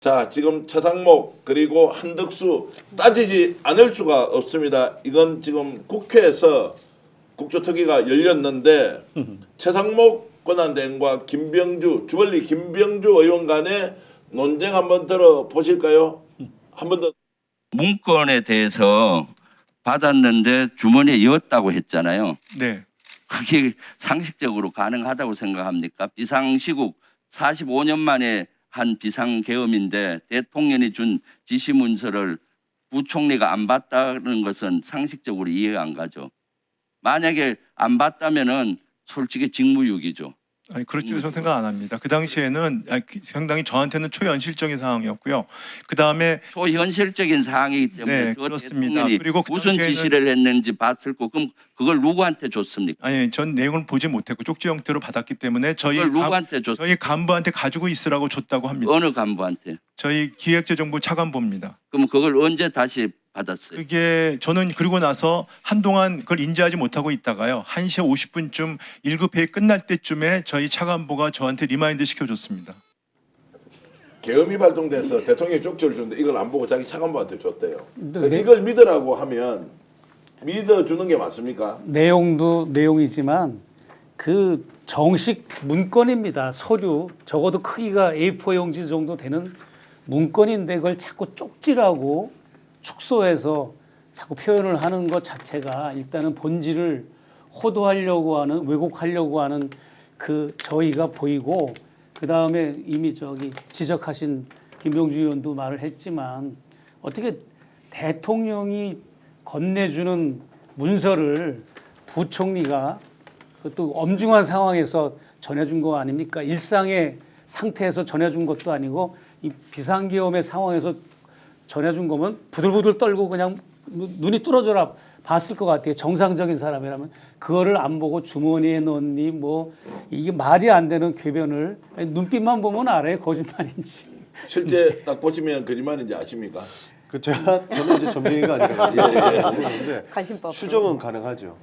자, 지금 최상목 그리고 한덕수 따지지 않을 수가 없습니다. 이건 지금 국회에서 국조특위가 열렸는데 최상목 권한대행과 김병주 주벌리 김병주 의원 간의 논쟁 한번 들어보실까요? 한 번 더. 문건에 대해서 받았는데 주머니에 넣었다고 했잖아요. 네. 그게 상식적으로 가능하다고 생각합니까? 비상시국 45년 만에 한 비상계엄인데 대통령이 준 지시문서를 부총리가 안 봤다는 것은 상식적으로 이해가 안 가죠. 만약에 안 봤다면은 솔직히 직무유기죠. 아니 그렇게 저는 생각 안 합니다. 그 당시에는 상당히 저한테는 초현실적인 상황이었고요. 그 다음에 초현실적인 사항이기 때문에 네, 그 그렇습니다. 대통령이 그리고 그 무슨 당시에는 지시를 했는지 봤을 거 그럼 그걸 누구한테 줬습니까? 아니 전 내용을 보지 못했고 쪽지 형태로 받았기 때문에 그걸 누구한테 줬? 저희 간부한테 가지고 있으라고 줬다고 합니다. 어느 간부한테? 저희 기획재정부 차관보입니다. 그럼 그걸 언제 다시 받았어요? 그게 저는 그러고 나서 한동안 그걸 인지하지 못하고 있다가요. 1시 50분쯤 1급 회의 끝날 때쯤에 저희 차관보가 저한테 리마인드 시켜줬습니다. 계엄이 발동돼서 대통령이 쪽지를 줬는데 이걸 안 보고 자기 차관보한테 줬대요. 네. 이걸 믿으라고 하면 믿어주는 게 맞습니까? 내용도 내용이지만 그 정식 문건입니다. 서류 적어도 크기가 A4 용지 정도 되는 문건인데 그걸 자꾸 쪽지라고 축소해서 자꾸 표현을 하는 것 자체가 일단은 본질을 호도하려고 하는 왜곡하려고 하는 그 저희가 보이고 그 다음에 이미 저기 지적하신 김병주 의원도 말을 했지만 어떻게 대통령이 건네주는 문서를 부총리가 또 엄중한 상황에서 전해준 거 아닙니까? 일상의 상태에서 전해준 것도 아니고 이 비상계엄의 상황에서 전해준 거면 부들부들 떨고 그냥 눈이 뚫어져라 봤을 것 같아요. 정상적인 사람이라면 그거를 안 보고 주머니에 넣니 뭐 이게 말이 안 되는 궤변을 눈빛만 보면 알아요. 거짓말인지. 실제 딱 보시면 거짓말인지 아십니까? 저는 이제 점쟁이가 아니라 모르는데 관심법 추정은 가능하죠.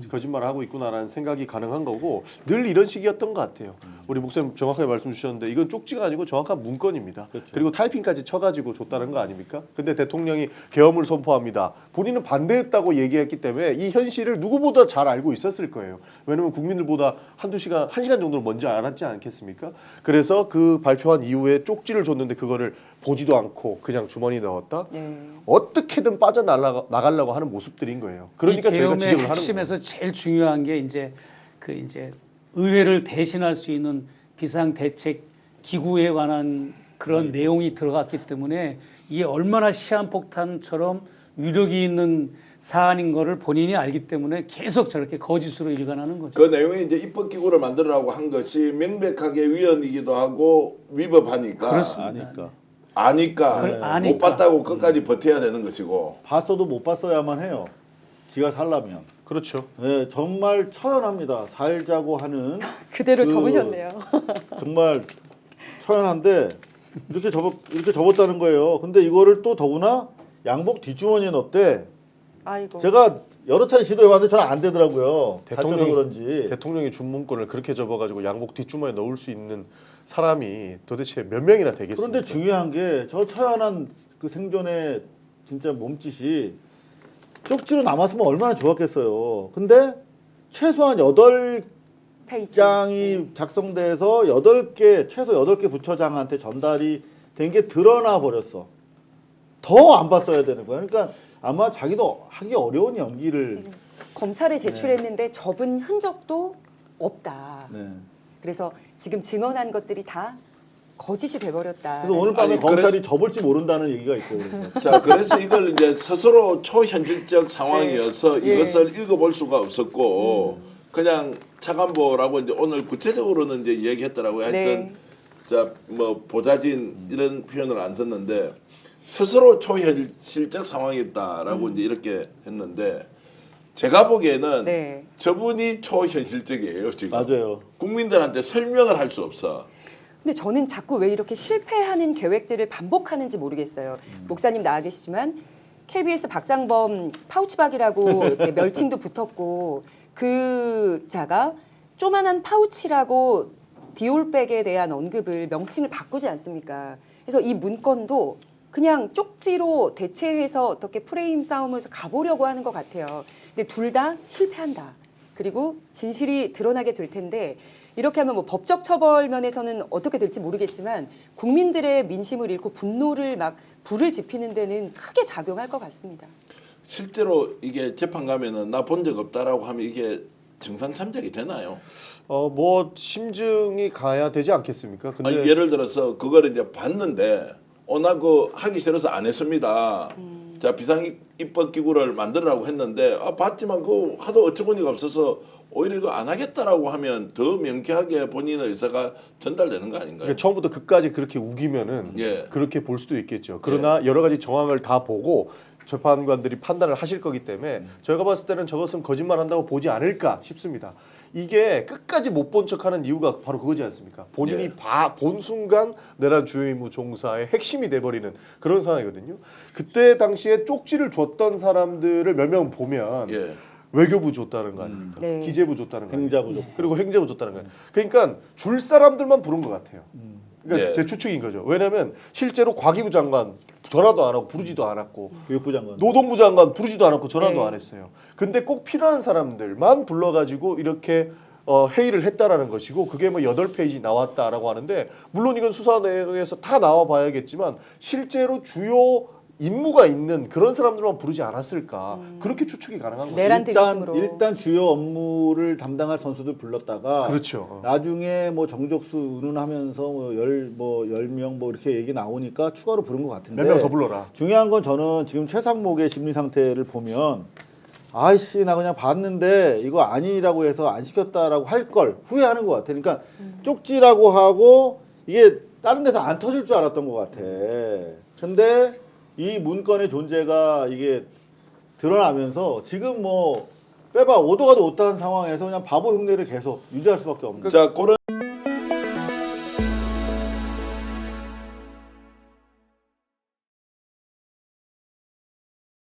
거짓말을 하고 있구나라는 생각이 가능한 거고 늘 이런 식이었던 것 같아요. 우리 목사님 정확하게 말씀 주셨는데 이건 쪽지가 아니고 정확한 문건입니다. 그리고 타이핑까지 쳐가지고 줬다는 거 아닙니까? 근데 대통령이 계엄을 선포합니다. 본인은 반대했다고 얘기했기 때문에 이 현실을 누구보다 잘 알고 있었을 거예요. 왜냐하면 국민들보다 한두 시간, 1시간 정도를 먼저 알았지 않겠습니까? 그래서 그 발표한 이후에 쪽지를 줬는데 그거를 보지도 않고 그냥 주머니에 넣었다. 네. 어떻게든 빠져나가려고 하는 모습들인 거예요. 그러니까 이 저희가 계엄의 지적을 하는 핵심에서 거예요. 제일 중요한 게 이제 의회를 대신할 수 있는 비상대책 기구에 관한 그런 내용이 들어갔기 때문에 이게 얼마나 시한폭탄처럼 위력이 있는 사안인 거를 본인이 알기 때문에 계속 저렇게 거짓으로 일관하는 거죠. 그 내용에 이제 입법기구를 만들라고 한 것이 명백하게 위헌이기도 하고 위법하니까 그렇습니다. 아니까 그걸 못 아니까. 봤다고 끝까지 버텨야 되는 것이고. 봤어도 못 봤어야만 해요. 지가 살라면. 그렇죠. 네, 정말 처연합니다. 살자고 하는 그대로 그- 접으셨네요. 정말 처연한데 이렇게 접었다는 거예요. 근데 이거를 또 더구나 양복 뒷주머니에 넣었대. 아이고. 제가 여러 차례 시도해봤는데 저는 안 되더라고요. 다쳐서 그런지. 대통령이 준 문건을 그렇게 접어가지고 양복 뒷주머니에 넣을 수 있는 사람이 도대체 몇 명이나 되겠습니까? 그런데 중요한 게 저 처연한 그 생존의 진짜 몸짓이 쪽지로 남았으면 얼마나 좋았겠어요. 근데 최소한 8장이 페이지. 작성돼서 최소 8개 부처장한테 전달이 된 게 드러나 버렸어. 더 안 봤어야 되는 거야. 그러니까 아마 자기도 하기 어려운 연기를 검찰에 제출했는데 접은 흔적도 없다. 네. 그래서 지금 증언한 것들이 다 거짓이 돼버렸다. 그래서 오늘 밤에 아니, 검찰이 접을지 모른다는 얘기가 있어요. 그래서. 자, 그래서 이걸 이제 스스로 초현실적 상황이어서 네. 이것을 읽어볼 수가 없었고 그냥 차관보라고 이제 오늘 구체적으로는 이제 얘기했더라고요. 하여튼 네. 자, 뭐 보좌진 이런 표현을 안 썼는데 스스로 초현실적 상황이었다라고 이제 이렇게 했는데 제가 보기에는 네. 저분이 초현실적이에요 지금. 맞아요. 국민들한테 설명을 할 수 없어. 근데 저는 자꾸 왜 이렇게 실패하는 계획들을 반복하는지 모르겠어요. 목사님 나와 계시지만 KBS 박장범 파우치박이라고 이렇게 멸칭도 붙었고 그 자가 조만한 파우치라고 디올백에 대한 언급을 명칭을 바꾸지 않습니까? 그래서 이 문건도 그냥 쪽지로 대체해서 어떻게 프레임 싸움에서 가보려고 하는 것 같아요. 근데 둘 다 실패한다. 그리고 진실이 드러나게 될 텐데 이렇게 하면 뭐 법적 처벌 면에서는 어떻게 될지 모르겠지만 국민들의 민심을 잃고 분노를 막 불을 지피는 데는 크게 작용할 것 같습니다. 실제로 이게 재판 가면은 나 본 적 없다라고 하면 이게 정상 참작이 되나요? 뭐 심증이 가야 되지 않겠습니까? 근데 아니, 예를 들어서 그거를 이제 봤는데 나 그 하기 싫어서 안 했습니다. 자, 비상입법기구를 만들라고 했는데 봤지만 그 하도 어처구니가 없어서 오히려 이거 안 하겠다라고 하면 더 명쾌하게 본인의 의사가 전달되는 거 아닌가요? 그러니까 처음부터 끝까지 그렇게 우기면은 예. 그렇게 볼 수도 있겠죠. 그러나 여러 가지 정황을 다 보고 재판관들이 판단을 하실 거기 때문에 저희가 봤을 때는 저것은 거짓말한다고 보지 않을까 싶습니다. 이게 끝까지 못 본 척하는 이유가 바로 그거지 않습니까? 본인이 예. 본 순간 내란 주요 임무 종사의 핵심이 돼버리는 그런 상황이거든요. 그때 당시에 쪽지를 줬던 사람들을 몇 명 보면 예. 외교부 줬다는 거 아닙니까? 네. 기재부 줬다는 거 아닙니까? 행자부 줬고. 그리고 행자부 줬다는 거예요. 그러니까 줄 사람들만 부른 것 같아요. 그러니까 네. 제 추측인 거죠. 왜냐하면 실제로 과기부 장관 전화도 안 하고 부르지도 않았고 교육부 장관. 노동부 장관 부르지도 않았고 전화도 네. 안 했어요. 근데 꼭 필요한 사람들만 불러가지고 이렇게 회의를 했다라는 것이고 그게 뭐 8페이지 나왔다라고 하는데 물론 이건 수사 내용에서 다 나와 봐야겠지만 실제로 주요 임무가 있는 그런 사람들만 부르지 않았을까 그렇게 추측이 가능한 거죠. 내란 드림팀으로. 일단 주요 업무를 담당할 선수들 불렀다가 그렇죠. 나중에 뭐 정적수 운운하면서 뭐 10명 뭐 이렇게 얘기 나오니까 추가로 부른 것 같은데 몇 명 더 불러라. 중요한 건 저는 지금 최상목의 심리 상태를 보면 아이씨 나 그냥 봤는데 이거 아니라고 해서 안 시켰다라고 할 걸 후회하는 것 같아. 그러니까 쪽지라고 하고 이게 다른 데서 안 터질 줄 알았던 것 같아. 근데 이 문건의 존재가 이게 드러나면서 지금 뭐 빼봐 오도 가도 못하는 상황에서 그냥 바보 흉내를 계속 유지할 수밖에 없는. 자, 그런